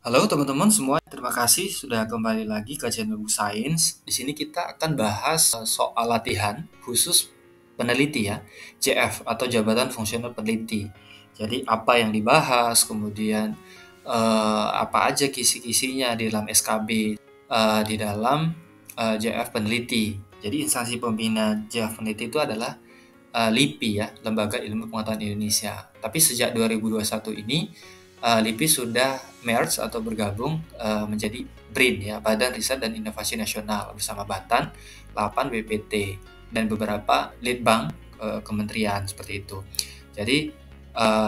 Halo teman-teman semua, terima kasih sudah kembali lagi ke channel Bu Sains. Di sini kita akan bahas soal latihan khusus peneliti ya, JF atau Jabatan Fungsional Peneliti. Jadi apa yang dibahas, kemudian apa aja kisi-kisinya di dalam SKB, di dalam JF peneliti. Jadi instansi pembina JF peneliti itu adalah LIPI ya, Lembaga Ilmu Pengetahuan Indonesia. Tapi sejak 2021 ini LIPI sudah merge atau bergabung menjadi BRIN ya, Badan Riset dan Inovasi Nasional bersama Batan, Lapan, BPT dan beberapa litbang kementerian seperti itu. Jadi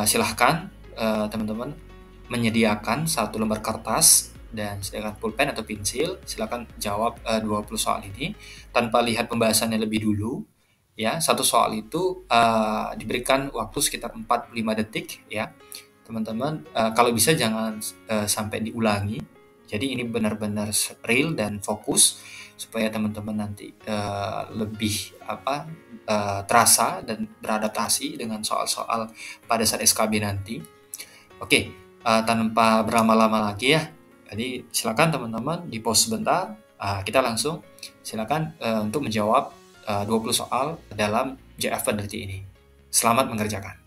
silahkan teman-teman menyediakan satu lembar kertas dan sediakan pulpen atau pensil. Silakan jawab 20 soal ini tanpa lihat pembahasannya lebih dulu. Ya, satu soal itu diberikan waktu sekitar 45 detik ya. Teman-teman, kalau bisa jangan sampai diulangi. Jadi ini benar-benar real dan fokus supaya teman-teman nanti lebih terasa dan beradaptasi dengan soal-soal pada saat SKB nanti. Oke, tanpa berlama-lama lagi ya. Jadi silakan teman-teman di pause sebentar. Kita langsung silakan untuk menjawab 20 soal dalam JF peneliti ini. Selamat mengerjakan.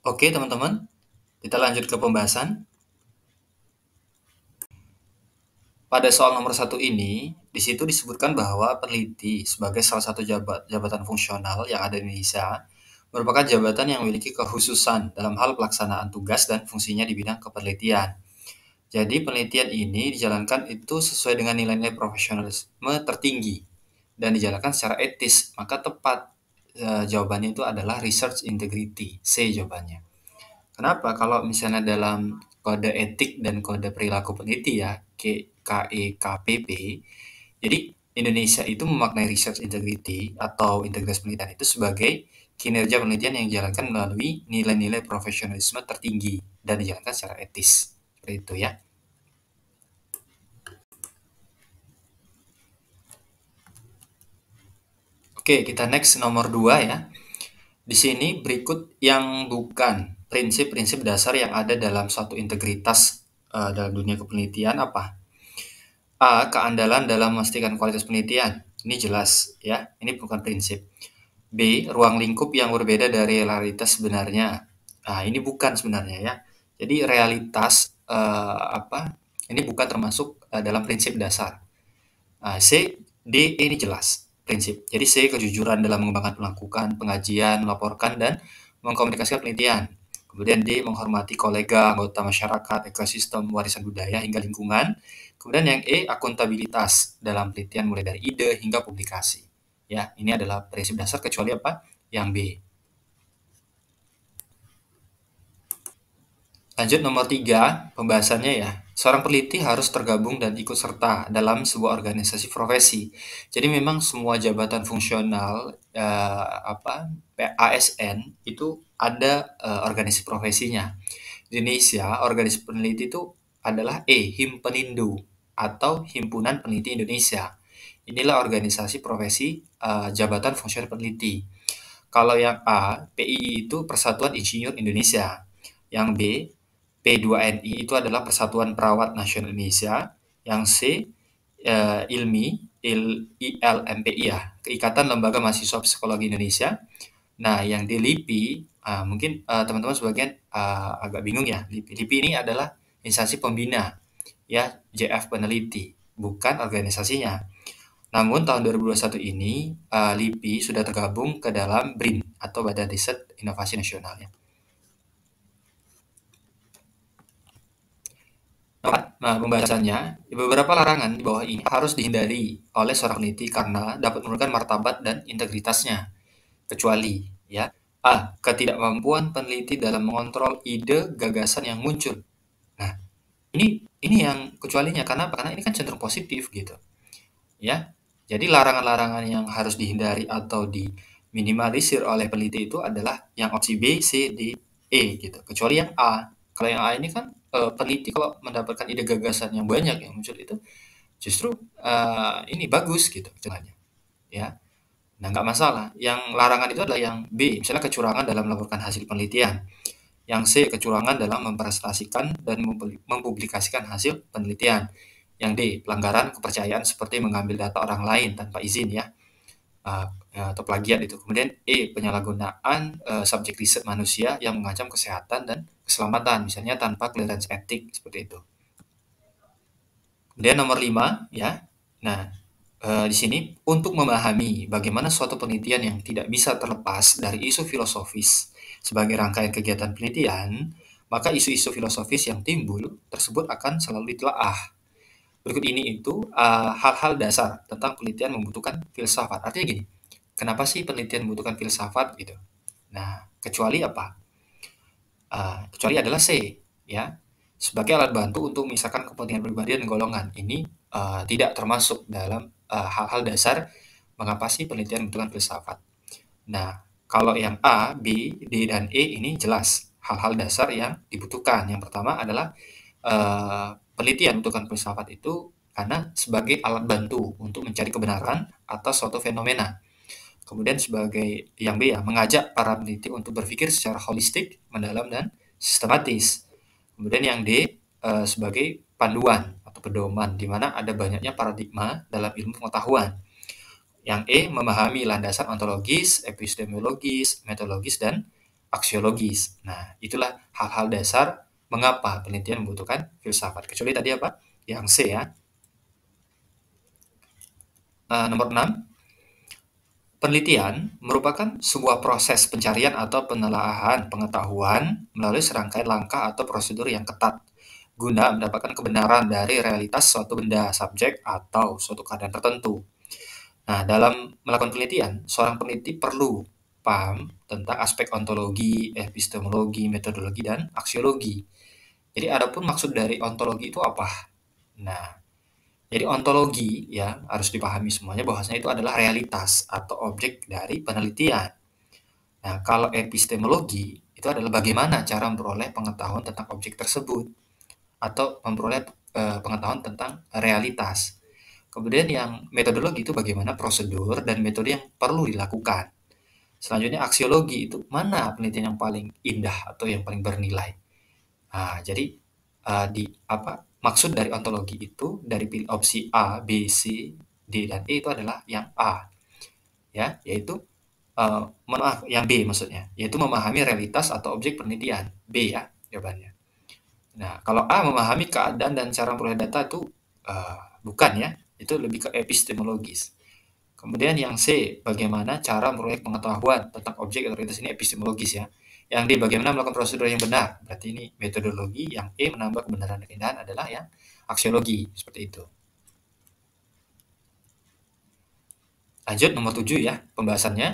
Oke teman-teman, kita lanjut ke pembahasan. Pada soal nomor satu ini, di situ disebutkan bahwa peneliti sebagai salah satu jabatan fungsional yang ada di Indonesia merupakan jabatan yang memiliki kekhususan dalam hal pelaksanaan tugas dan fungsinya di bidang kepenelitian. Jadi penelitian ini dijalankan itu sesuai dengan nilai-nilai profesionalisme tertinggi dan dijalankan secara etis, maka tepat jawabannya itu adalah research integrity, C jawabannya. Kenapa? Kalau misalnya dalam kode etik dan kode perilaku peneliti ya, KEKPP, jadi Indonesia itu memaknai research integrity atau integritas penelitian itu sebagai kinerja penelitian yang dijalankan melalui nilai-nilai profesionalisme tertinggi dan dijalankan secara etis. Seperti itu ya. Oke, kita next nomor 2 ya. Di sini berikut yang bukan prinsip-prinsip dasar yang ada dalam suatu integritas dalam dunia kepenelitian apa? A. Keandalan dalam memastikan kualitas penelitian. Ini jelas ya, ini bukan prinsip. B. Ruang lingkup yang berbeda dari realitas sebenarnya. Nah, ini bukan sebenarnya ya. Jadi realitas ini bukan termasuk dalam prinsip dasar. C, D, E ini jelas prinsip. Jadi C, kejujuran dalam mengembangkan melakukan pengajian, melaporkan, dan mengkomunikasikan penelitian. Kemudian D, menghormati kolega, anggota masyarakat, ekosistem, warisan budaya, hingga lingkungan. Kemudian yang E, akuntabilitas dalam penelitian mulai dari ide hingga publikasi. Ya, ini adalah prinsip dasar kecuali apa? Yang B. Lanjut nomor 3, pembahasannya ya. Seorang peneliti harus tergabung dan ikut serta dalam sebuah organisasi profesi. Jadi memang semua jabatan fungsional ASN itu ada organisasi profesinya. Di Indonesia, organisasi peneliti itu adalah Himpenindo atau Himpunan Peneliti Indonesia. Inilah organisasi profesi jabatan fungsional peneliti. Kalau yang A, PII itu Persatuan Insinyur Indonesia. Yang B, P2NI itu adalah Persatuan Perawat Nasional Indonesia. Yang C, ILMPI ya, Ikatan Lembaga Mahasiswa Psikologi Indonesia. Nah, yang di LIPI, mungkin teman-teman sebagian agak bingung ya. LIPI ini adalah instansi pembina, ya, JF peneliti, bukan organisasinya. Namun tahun 2021 ini, LIPI sudah tergabung ke dalam BRIN atau Badan Riset Inovasi Nasional ya. Nah, pembahasannya, beberapa larangan di bawah ini harus dihindari oleh seorang peneliti karena dapat menurunkan martabat dan integritasnya. Kecuali, ya, A. Ketidakmampuan peneliti dalam mengontrol ide gagasan yang muncul. Nah, ini yang kecualinya. Kenapa? Karena ini kan cenderung positif gitu. Ya, jadi larangan-larangan yang harus dihindari atau diminimalisir oleh peneliti itu adalah yang opsi B, C, D, E gitu. Kecuali yang A. Kalau yang A ini kan peneliti kalau mendapatkan ide gagasan yang banyak yang muncul itu justru ini bagus gitu ceritanya. Ya. Nah, nggak masalah. Yang larangan itu adalah yang B, misalnya kecurangan dalam melaporkan hasil penelitian. Yang C, kecurangan dalam mempresentasikan dan mempublikasikan hasil penelitian. Yang D, pelanggaran kepercayaan seperti mengambil data orang lain tanpa izin ya, atau plagiat itu. Kemudian E, penyalahgunaan subjek riset manusia yang mengancam kesehatan dan keselamatan, misalnya tanpa clearance etik seperti itu. Kemudian nomor 5 ya. Nah, di sini untuk memahami bagaimana suatu penelitian yang tidak bisa terlepas dari isu filosofis sebagai rangkaian kegiatan penelitian, maka isu-isu filosofis yang timbul tersebut akan selalu ditelaah. Berikut ini itu hal-hal dasar tentang penelitian membutuhkan filsafat. Artinya gini, kenapa sih penelitian membutuhkan filsafat gitu? Nah, kecuali apa? Kecuali adalah C, ya, sebagai alat bantu untuk memisahkan kepentingan pribadi dan golongan. Ini tidak termasuk dalam hal-hal dasar mengapa sih penelitian membutuhkan filsafat. Nah, kalau yang A, B, D, dan E ini jelas hal-hal dasar yang dibutuhkan. Yang pertama adalah penelitian membutuhkan filsafat itu karena sebagai alat bantu untuk mencari kebenaran atas suatu fenomena. Kemudian sebagai yang B ya, mengajak para peneliti untuk berpikir secara holistik, mendalam, dan sistematis. Kemudian yang D sebagai panduan atau pedoman, di mana ada banyaknya paradigma dalam ilmu pengetahuan. Yang E memahami landasan ontologis, epistemologis, metodologis, dan aksiologis. Nah, itulah hal-hal dasar mengapa penelitian membutuhkan filsafat. Kecuali tadi apa? Yang C ya. Nomor 6, penelitian merupakan sebuah proses pencarian atau penelaahan pengetahuan melalui serangkaian langkah atau prosedur yang ketat guna mendapatkan kebenaran dari realitas suatu benda, subjek, atau suatu keadaan tertentu. Nah, dalam melakukan penelitian, seorang peneliti perlu paham tentang aspek ontologi, epistemologi, metodologi, dan aksiologi. Jadi, adapun maksud dari ontologi itu apa? Nah, jadi ontologi ya harus dipahami semuanya bahwasanya itu adalah realitas atau objek dari penelitian. Nah, kalau epistemologi itu adalah bagaimana cara memperoleh pengetahuan tentang objek tersebut atau memperoleh pengetahuan tentang realitas. Kemudian yang metodologi itu bagaimana prosedur dan metode yang perlu dilakukan. Selanjutnya aksiologi itu mana penelitian yang paling indah atau yang paling bernilai. Nah, jadi di apa maksud dari ontologi itu dari opsi A, B, C, D dan E itu adalah yang A ya, yaitu maaf yang B maksudnya, yaitu memahami realitas atau objek penelitian. B ya jawabannya. Nah, kalau A memahami keadaan dan cara memperoleh data itu bukan ya, itu lebih ke epistemologis. Kemudian yang C, bagaimana cara memperoleh pengetahuan tentang objek atau realitas ini epistemologis ya. Yang D, bagaimana melakukan prosedur yang benar. Berarti ini metodologi. Yang E, menambah kebenaran dan keindahan adalah yang aksiologi. Seperti itu. Lanjut nomor 7 ya, pembahasannya.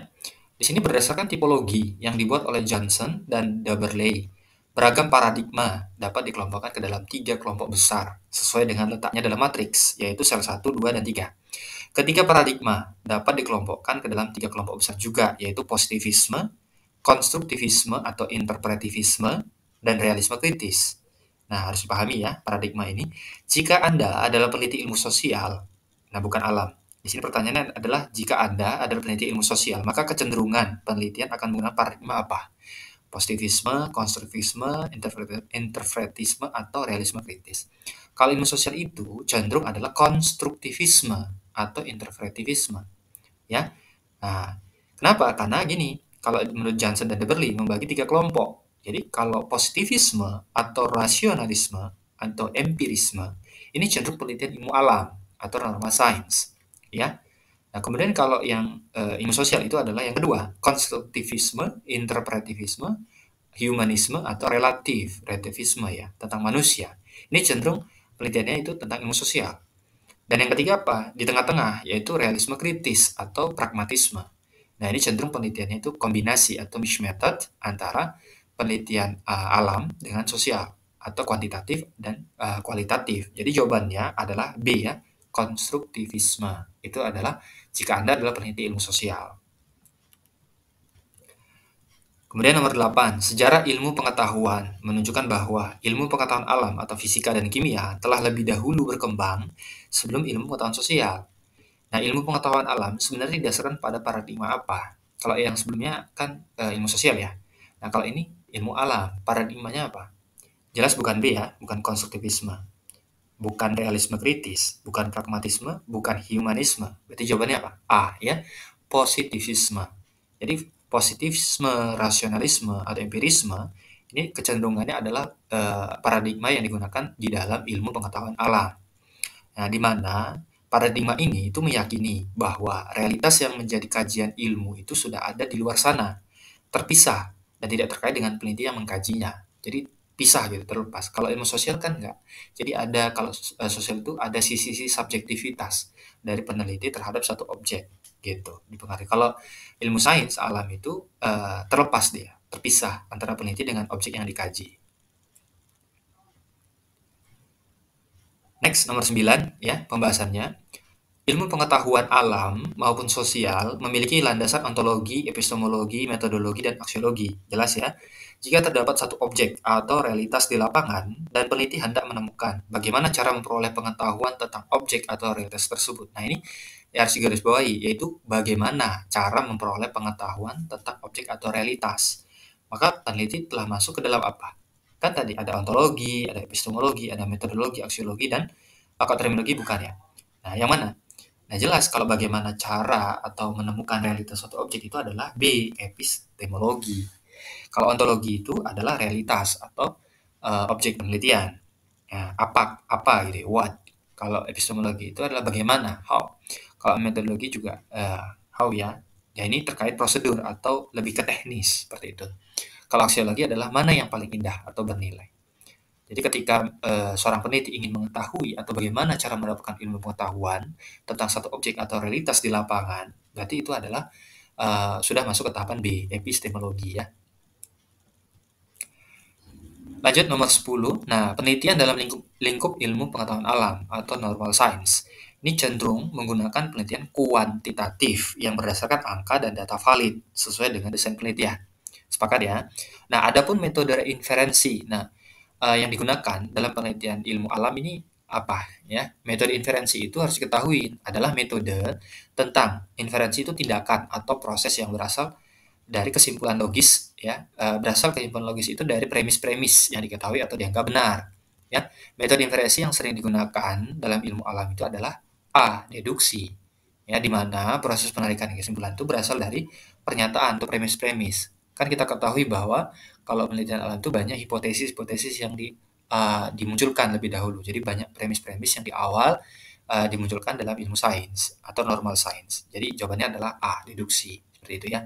Di sini berdasarkan tipologi yang dibuat oleh Johnson dan Daberley, beragam paradigma dapat dikelompokkan ke dalam 3 kelompok besar sesuai dengan letaknya dalam matriks, yaitu sel 1, 2, dan 3. Ketiga paradigma dapat dikelompokkan ke dalam 3 kelompok besar juga, yaitu positivisme, konstruktivisme atau interpretivisme, dan realisme kritis. Nah, harus dipahami ya paradigma ini. Jika Anda adalah peneliti ilmu sosial, nah bukan alam. Di sini pertanyaannya adalah jika Anda adalah peneliti ilmu sosial, maka kecenderungan penelitian akan menggunakan paradigma apa? Positivisme, konstruktivisme, interpretisme, atau realisme kritis. Kalau ilmu sosial itu cenderung adalah konstruktivisme atau interpretivisme, ya. Nah, kenapa? Karena gini, kalau menurut Johnson dan Deberlin membagi 3 kelompok. Jadi kalau positivisme atau rasionalisme atau empirisme ini cenderung penelitian ilmu alam atau norma sains, ya. Nah, kemudian kalau yang ilmu sosial itu adalah yang kedua, konstruktivisme, interpretivisme, humanisme atau relativisme ya, tentang manusia. Ini cenderung penelitiannya itu tentang ilmu sosial. Dan yang ketiga apa? Di tengah-tengah, yaitu realisme kritis atau pragmatisme. Nah, ini cenderung penelitiannya itu kombinasi atau mixed method antara penelitian alam dengan sosial atau kuantitatif dan kualitatif. Jadi jawabannya adalah B ya, konstruktivisme. Itu adalah jika Anda adalah peneliti ilmu sosial. Kemudian nomor 8, sejarah ilmu pengetahuan menunjukkan bahwa ilmu pengetahuan alam atau fisika dan kimia telah lebih dahulu berkembang sebelum ilmu pengetahuan sosial. Nah, ilmu pengetahuan alam sebenarnya didasarkan pada paradigma apa? Kalau yang sebelumnya kan ilmu sosial ya. Nah, kalau ini ilmu alam, paradigmanya apa? Jelas bukan B ya, bukan konstruktivisme, bukan realisme kritis, bukan pragmatisme, bukan humanisme. Berarti jawabannya apa? A ya, positivisme. Jadi positivisme, rasionalisme, atau empirisme ini kecenderungannya adalah paradigma yang digunakan di dalam ilmu pengetahuan alam. Nah, di mana paradigma ini itu meyakini bahwa realitas yang menjadi kajian ilmu itu sudah ada di luar sana, terpisah dan tidak terkait dengan peneliti yang mengkajinya. Jadi pisah gitu, terlepas. Kalau ilmu sosial kan enggak. Jadi ada kalau sosial itu ada sisi-sisi subjektivitas dari peneliti terhadap satu objek gitu, dipengaruhi. Kalau ilmu sains alam itu terlepas dia, terpisah antara peneliti dengan objek yang dikaji. Next, nomor 9 ya pembahasannya. Ilmu pengetahuan alam maupun sosial memiliki landasan ontologi, epistemologi, metodologi, dan aksiologi. Jelas ya? Jika terdapat satu objek atau realitas di lapangan dan peneliti hendak menemukan bagaimana cara memperoleh pengetahuan tentang objek atau realitas tersebut. Nah, ini yang harus digarisbawahi, yaitu bagaimana cara memperoleh pengetahuan tentang objek atau realitas. Maka peneliti telah masuk ke dalam apa? Kan tadi ada ontologi, ada epistemologi, ada metodologi, aksiologi, dan terminologi bukan ya? Nah, yang mana? Nah, jelas kalau bagaimana cara atau menemukan realitas suatu objek itu adalah B, epistemologi. Kalau ontologi itu adalah realitas atau objek penelitian. Ya, apa gitu, what. Kalau epistemologi itu adalah bagaimana, how. Kalau metodologi juga how ya. Ya ini terkait prosedur atau lebih ke teknis seperti itu. Kalau aksiologi adalah mana yang paling indah atau bernilai. Jadi ketika seorang peneliti ingin mengetahui atau bagaimana cara mendapatkan ilmu pengetahuan tentang satu objek atau realitas di lapangan, berarti itu adalah sudah masuk ke tahapan B, epistemologi ya. Lanjut nomor 10. Nah, penelitian dalam lingkup ilmu pengetahuan alam atau normal science. Ini cenderung menggunakan penelitian kuantitatif yang berdasarkan angka dan data valid sesuai dengan desain penelitian. Sepakat ya? Nah, adapun metode inferensi. Nah, yang digunakan dalam penelitian ilmu alam ini apa ya? Metode inferensi itu harus diketahui adalah metode tentang inferensi itu tindakan atau proses yang berasal dari kesimpulan logis ya, berasal kesimpulan logis itu dari premis-premis yang diketahui atau dianggap benar ya. Metode inferensi yang sering digunakan dalam ilmu alam itu adalah A. Deduksi ya, di mana proses penarikan kesimpulan itu berasal dari pernyataan atau premis-premis. Kan kita ketahui bahwa kalau penelitian alam itu banyak hipotesis-hipotesis yang dimunculkan lebih dahulu. Jadi banyak premis-premis yang di awal dimunculkan dalam ilmu sains atau normal science. Jadi jawabannya adalah A. Deduksi. Seperti itu ya.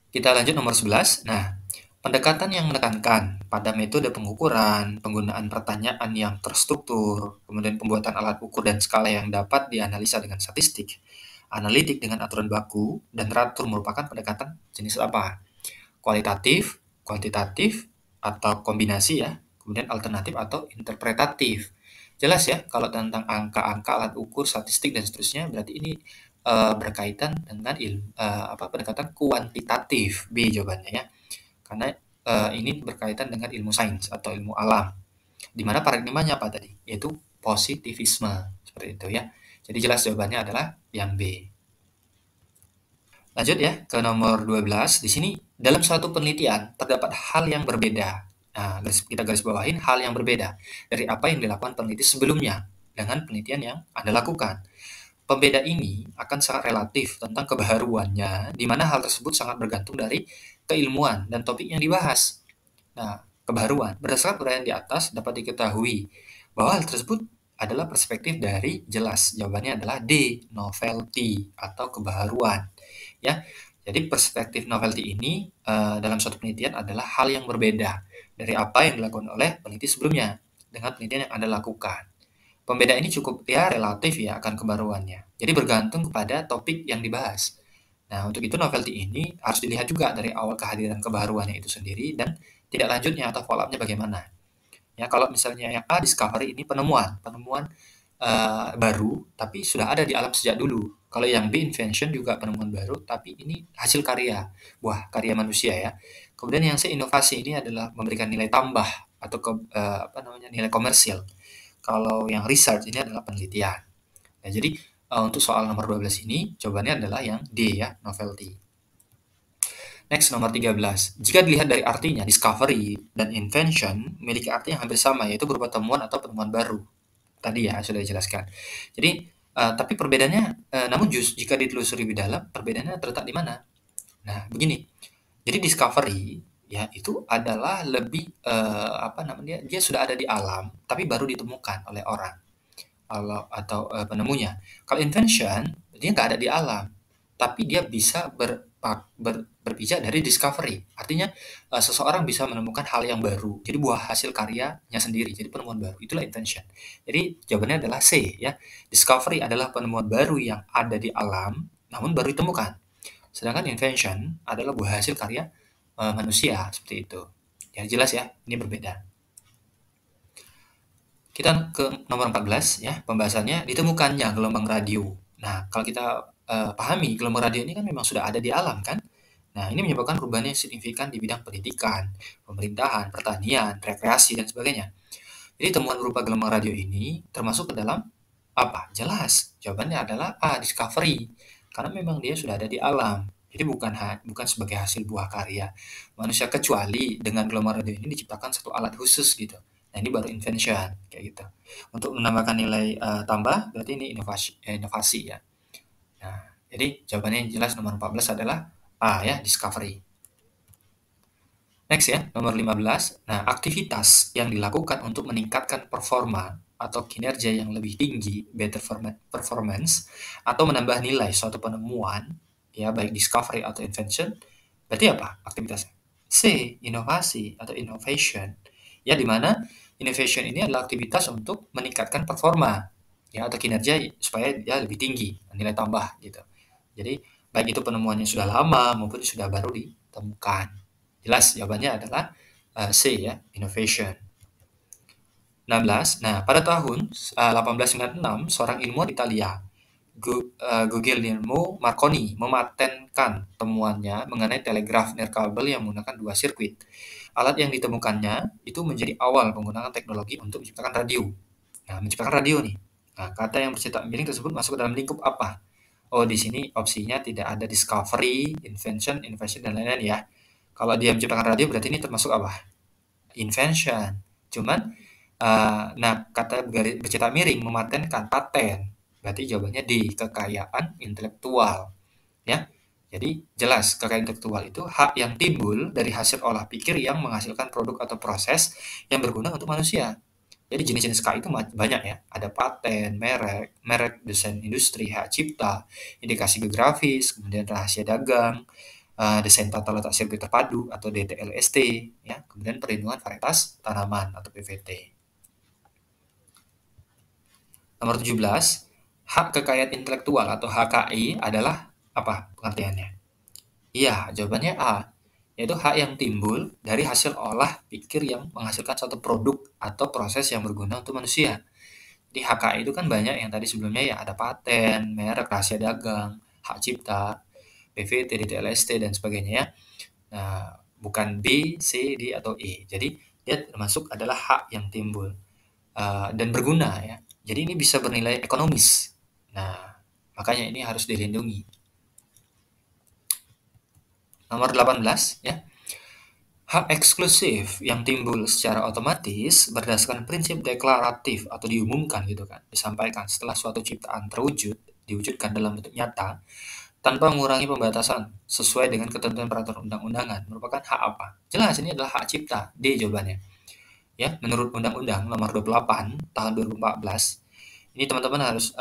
Kita lanjut nomor 11. Nah, pendekatan yang menekankan pada metode pengukuran, penggunaan pertanyaan yang terstruktur, kemudian pembuatan alat ukur dan skala yang dapat dianalisa dengan statistik, analitik dengan aturan baku, dan teratur merupakan pendekatan jenis apa? Kualitatif, kuantitatif, atau kombinasi ya, kemudian alternatif atau interpretatif. Jelas ya, kalau tentang angka-angka, alat ukur, statistik, dan seterusnya, berarti ini berkaitan dengan pendekatan kuantitatif. B jawabannya ya. Karena ini berkaitan dengan ilmu sains atau ilmu alam. Di mana paradigmanya apa tadi? Yaitu positivisme. Seperti itu ya. Jadi jelas jawabannya adalah yang B. Lanjut ya ke nomor 12. Di sini dalam suatu penelitian terdapat hal yang berbeda. Nah, kita garis bawahin hal yang berbeda dari apa yang dilakukan peneliti sebelumnya dengan penelitian yang Anda lakukan. Pembeda ini akan sangat relatif tentang kebaharuannya, di mana hal tersebut sangat bergantung dari keilmuan dan topik yang dibahas. Nah, kebaharuan. Berdasarkan uraian di atas dapat diketahui bahwa hal tersebut adalah perspektif dari jelas. Jawabannya adalah D, novelty atau kebaharuan. Ya, jadi perspektif novelty ini dalam suatu penelitian adalah hal yang berbeda dari apa yang dilakukan oleh peneliti sebelumnya dengan penelitian yang Anda lakukan. Pembeda ini cukup ya relatif ya akan kebaruannya. Jadi bergantung kepada topik yang dibahas. Nah, untuk itu novelty ini harus dilihat juga dari awal kehadiran kebaruannya itu sendiri dan tidak lanjutnya atau follow up-nya bagaimana. Ya, kalau misalnya yang A discovery ini penemuan baru tapi sudah ada di alam sejak dulu. Kalau yang B invention juga penemuan baru tapi ini hasil karya, buah karya manusia ya. Kemudian yang C inovasi ini adalah memberikan nilai tambah atau nilai komersial. Kalau yang research ini adalah penelitian. Nah, jadi untuk soal nomor 12 ini jawabannya adalah yang D ya, novelty. Next, nomor 13. Jika dilihat dari artinya, discovery dan invention memiliki arti yang hampir sama, yaitu berupa temuan atau penemuan baru. Tadi ya, sudah dijelaskan. Jadi, tapi perbedaannya, namun jika ditelusuri lebih dalam, perbedaannya terletak di mana? Nah, begini. Jadi discovery, ya itu adalah lebih, dia sudah ada di alam, tapi baru ditemukan oleh orang atau penemunya. Kalau invention, dia nggak ada di alam, tapi dia bisa berpijak dari discovery. Artinya seseorang bisa menemukan hal yang baru, jadi buah hasil karyanya sendiri, jadi penemuan baru. Itulah invention. Jadi jawabannya adalah C ya. Discovery adalah penemuan baru yang ada di alam, namun baru ditemukan. Sedangkan invention adalah buah hasil karya manusia seperti itu. Ya jelas ya, ini berbeda. Kita ke nomor 14 ya, pembahasannya ditemukannya gelombang radio. Nah, kalau kita pahami gelombang radio ini kan memang sudah ada di alam kan. Nah, ini menyebabkan perubahan yang signifikan di bidang pendidikan, pemerintahan, pertanian, rekreasi, dan sebagainya. Jadi temuan berupa gelombang radio ini termasuk ke dalam apa? Jelas, jawabannya adalah A, discovery. Karena memang dia sudah ada di alam. Jadi bukan sebagai hasil buah karya manusia, kecuali dengan gelombang radio ini diciptakan satu alat khusus gitu. Nah, ini baru invention kayak gitu. Untuk menambahkan nilai tambah berarti ini inovasi ya. Nah, jadi jawabannya yang jelas nomor 14 adalah A ya, discovery. Next ya, nomor 15. Nah, aktivitas yang dilakukan untuk meningkatkan performa atau kinerja yang lebih tinggi, better performance, atau menambah nilai suatu penemuan, ya baik discovery atau invention, berarti apa aktivitasnya? C, inovasi atau innovation. Ya, di mana innovation ini adalah aktivitas untuk meningkatkan performa, ya atau kinerja supaya dia lebih tinggi, nilai tambah gitu. Jadi, baik itu penemuannya sudah lama maupun sudah baru ditemukan. Jelas jawabannya adalah C ya, innovation. 16. Nah, pada tahun 1896, seorang ilmuwan Italia, Guglielmo Marconi, mematenkan temuannya mengenai telegraf nirkabel yang menggunakan dua sirkuit. Alat yang ditemukannya itu menjadi awal penggunaan teknologi untuk menciptakan radio. Nah, menciptakan radio nih. Nah, kata yang bercetak miring tersebut masuk ke dalam lingkup apa? Oh, di sini opsinya tidak ada discovery, invention, innovation, dan lain-lain ya. Kalau dia menciptakan radio berarti ini termasuk apa? Invention. Cuman, nah kata bercetak miring mematenkan paten. Berarti jawabannya di kekayaan intelektual. Ya, jadi jelas kekayaan intelektual itu hak yang timbul dari hasil olah pikir yang menghasilkan produk atau proses yang berguna untuk manusia. Jadi jenis-jenis hak itu banyak ya. Ada paten, merek desain industri, hak cipta, indikasi geografis, kemudian rahasia dagang, desain tata letak sirkuit terpadu atau DTLST, ya, kemudian perlindungan varietas tanaman atau PVT. Nomor 17, hak kekayaan intelektual atau HKI adalah apa pengertiannya? Iya, jawabannya A, yaitu hak yang timbul dari hasil olah pikir yang menghasilkan suatu produk atau proses yang berguna untuk manusia. Di HKI itu kan banyak yang tadi sebelumnya ya, ada paten, merek, rahasia dagang, hak cipta, PVT, DTLST, dan sebagainya ya. Nah, bukan B, C, D, atau E. Jadi, dia termasuk adalah hak yang timbul dan berguna ya. Jadi ini bisa bernilai ekonomis. Nah, makanya ini harus dilindungi. Nomor 18 ya. Hak eksklusif yang timbul secara otomatis berdasarkan prinsip deklaratif atau diumumkan gitu kan, disampaikan setelah suatu ciptaan diwujudkan dalam bentuk nyata tanpa mengurangi pembatasan sesuai dengan ketentuan peraturan undang-undangan merupakan hak apa? Jelas ini adalah hak cipta. D jawabannya. Ya, menurut Undang-Undang Nomor 28 Tahun 2014, ini teman-teman harus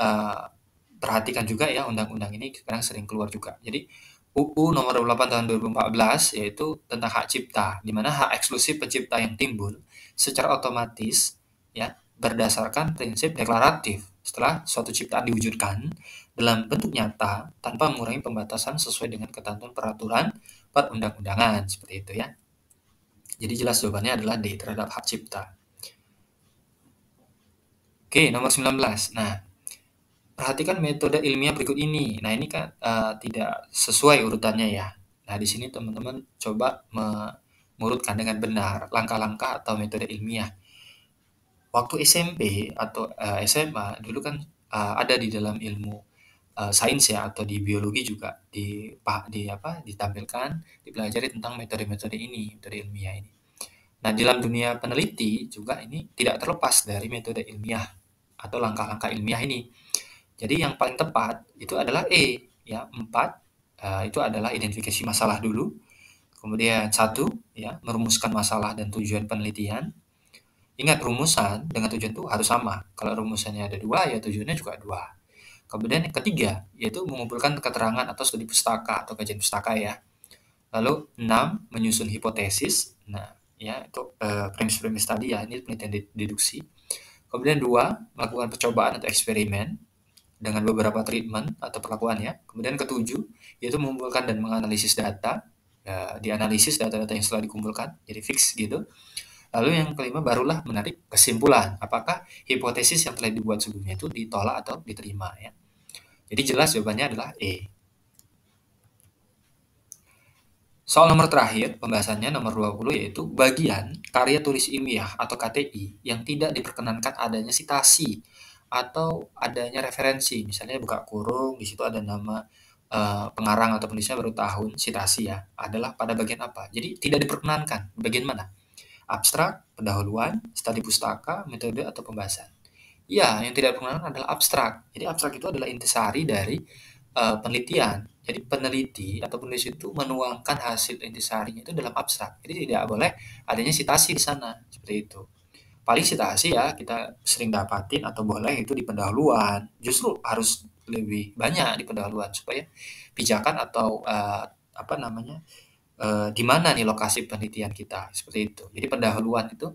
perhatikan juga ya, undang-undang ini sekarang sering keluar juga. Jadi UU Nomor 28 Tahun 2014 yaitu tentang hak cipta, di mana hak eksklusif pencipta yang timbul secara otomatis ya berdasarkan prinsip deklaratif setelah suatu ciptaan diwujudkan dalam bentuk nyata tanpa mengurangi pembatasan sesuai dengan ketentuan peraturan perundang-undangan seperti itu ya. Jadi jelas jawabannya adalah D terhadap hak cipta. Oke, nomor 19. Nah, perhatikan metode ilmiah berikut ini. Nah, ini kan tidak sesuai urutannya ya. Nah, di sini teman-teman coba mengurutkan dengan benar langkah-langkah atau metode ilmiah. Waktu SMP atau SMA dulu kan ada di dalam ilmu sains ya atau di biologi juga ditampilkan, dipelajari tentang metode-metode ini, metode ilmiah ini. Nah, dalam dunia peneliti juga ini tidak terlepas dari metode ilmiah atau langkah-langkah ilmiah ini. Jadi yang paling tepat itu adalah E, ya 4 itu adalah identifikasi masalah dulu. Kemudian 1 ya, merumuskan masalah dan tujuan penelitian. Ingat rumusan dengan tujuan itu harus sama. Kalau rumusannya ada 2 ya tujuannya juga 2. Kemudian yang ketiga yaitu mengumpulkan keterangan atau studi pustaka atau kajian pustaka ya. Lalu 6 menyusun hipotesis. Nah, ya itu premis-premis tadi ya, ini penelitian deduksi. Kemudian 2 melakukan percobaan atau eksperimen dengan beberapa treatment atau perlakuannya. Kemudian ketujuh, yaitu mengumpulkan dan menganalisis data, ya, dianalisis data-data yang setelah dikumpulkan, jadi fix gitu. Lalu yang kelima barulah menarik kesimpulan, apakah hipotesis yang telah dibuat sebelumnya itu ditolak atau diterima ya. Jadi jelas jawabannya adalah E. Soal nomor terakhir, pembahasannya nomor 20 yaitu bagian karya tulis ilmiah atau KTI yang tidak diperkenankan adanya sitasi atau adanya referensi. Misalnya buka kurung, di situ ada nama pengarang atau penulisnya baru tahun, sitasi ya, adalah pada bagian apa? Jadi tidak diperkenankan. Bagian mana? Abstrak, pendahuluan, studi pustaka, metode atau pembahasan. Ya, yang tidak diperkenankan adalah abstrak. Jadi abstrak itu adalah intisari dari penelitian. Jadi peneliti atau penulis itu menuangkan hasil intisarinya itu dalam abstrak. Jadi tidak boleh adanya sitasi di sana, seperti itu. Paling sitasi ya kita sering dapatin atau boleh itu di pendahuluan. Justru harus lebih banyak di pendahuluan supaya pijakan atau apa namanya di mana nih lokasi penelitian kita seperti itu. Jadi pendahuluan itu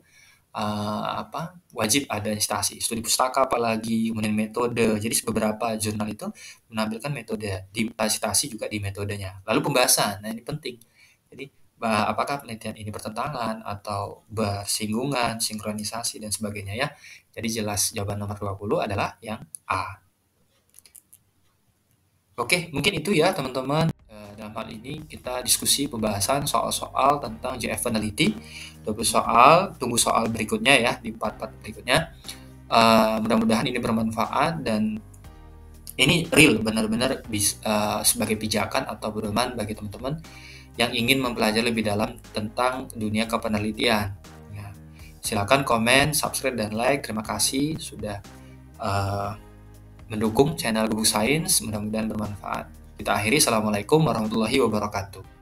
apa wajib ada instansi studi pustaka apalagi kemudian metode. Jadi beberapa jurnal itu menampilkan metode di citasi juga di metodenya. Lalu pembahasan, nah ini penting. Jadi apakah penelitian ini bertentangan atau bersinggungan, sinkronisasi dan sebagainya ya. Jadi jelas jawaban nomor 20 adalah yang A. Oke, mungkin itu ya teman-teman. Dalam hal ini kita diskusi pembahasan soal-soal tentang JF peneliti. 20 soal, tunggu soal berikutnya ya di part-part berikutnya. Mudah-mudahan ini bermanfaat dan ini real benar-benar sebagai pijakan atau pedoman bagi teman-teman yang ingin mempelajari lebih dalam tentang dunia kepenelitian. Ya, silakan komen, subscribe dan like. Terima kasih sudah mendukung channel Gubuk Sains, mudah-mudahan bermanfaat. Kita akhiri, Assalamualaikum warahmatullahi wabarakatuh.